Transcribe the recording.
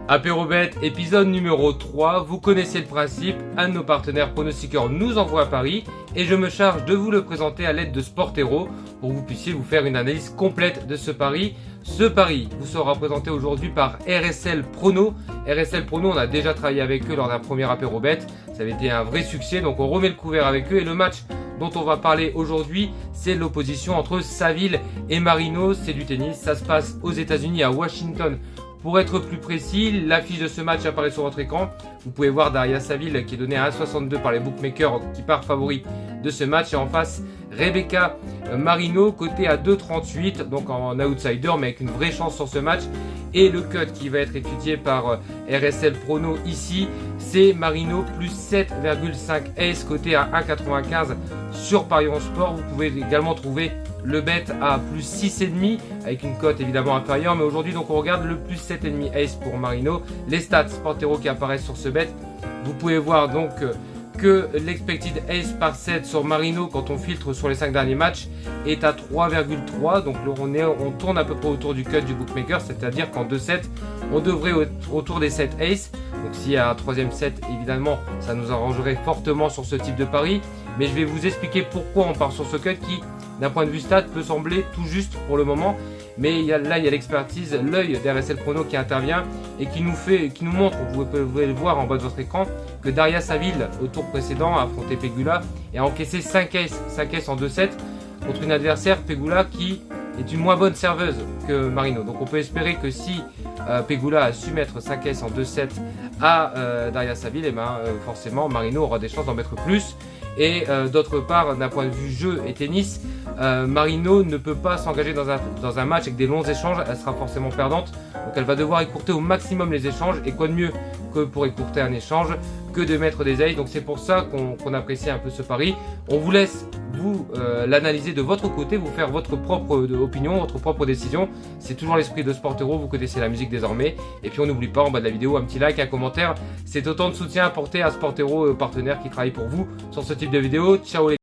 Apérobet, épisode numéro 3, vous connaissez le principe, un de nos partenaires pronostiqueurs nous envoie à Paris et je me charge de vous le présenter à l'aide de Sportero pour que vous puissiez vous faire une analyse complète de ce pari. Ce pari vous sera présenté aujourd'hui par RSL Prono. RSL Prono, on a déjà travaillé avec eux lors d'un premier Apérobet, ça avait été un vrai succès, donc on remet le couvert avec eux et le match dont on va parler aujourd'hui, c'est l'opposition entre Saville et Marino, c'est du tennis, ça se passe aux États-Unis à Washington. Pour être plus précis, l'affiche de ce match apparaît sur votre écran. Vous pouvez voir Daria Saville qui est donnée à 1,62 par les bookmakers qui part favori de ce match. Et en face, Rebecca Marino côté à 2,38, donc en outsider mais avec une vraie chance sur ce match. Et le cut qui va être étudié par RSL Prono ici, c'est Marino plus 7,5 ace côté à 1,95 sur Parion Sport. Vous pouvez également trouver le bet à plus 6,5 avec une cote évidemment inférieure, mais aujourd'hui donc on regarde le plus 7,5 ace pour Marino. Les stats Sportero qui apparaissent sur ce bet, vous pouvez voir donc que l'expected ace par set sur Marino quand on filtre sur les 5 derniers matchs est à 3,3, donc on tourne à peu près autour du cut du bookmaker, c'est-à-dire qu'en 2 sets on devrait autour des 7 ace. Donc s'il y a un troisième set, évidemment ça nous arrangerait fortement sur ce type de pari, mais je vais vous expliquer pourquoi on part sur ce cut qui d'un point de vue stat peut sembler tout juste pour le moment, mais là il y a l'expertise, l'œil d'RSL Prono qui intervient et qui nous montre, vous pouvez le voir en bas de votre écran, que Daria Saville au tour précédent a affronté Pegula et a encaissé 5 aces en 2 sets contre une adversaire Pegula qui est une moins bonne serveuse que Marino. Donc on peut espérer que si Pegula a su mettre 5 aces en 2 sets à Daria Saville, et forcément Marino aura des chances d'en mettre plus. Et d'autre part, d'un point de vue jeu et tennis, Marino ne peut pas s'engager dans un match avec des longs échanges, elle sera forcément perdante. Donc elle va devoir écourter au maximum les échanges. Et quoi de mieux que pour écourter un échange que de mettre des aces. Donc c'est pour ça qu'on apprécie un peu ce pari. On vous laisse vous l'analyser de votre côté, vous faire votre propre opinion, votre propre décision. C'est toujours l'esprit de Sportero, vous connaissez la musique désormais. Et puis on n'oublie pas en bas de la vidéo un petit like, un commentaire. C'est autant de soutien apporté à Sportero et aux partenaires qui travaillent pour vous sur ce type de vidéo. Ciao les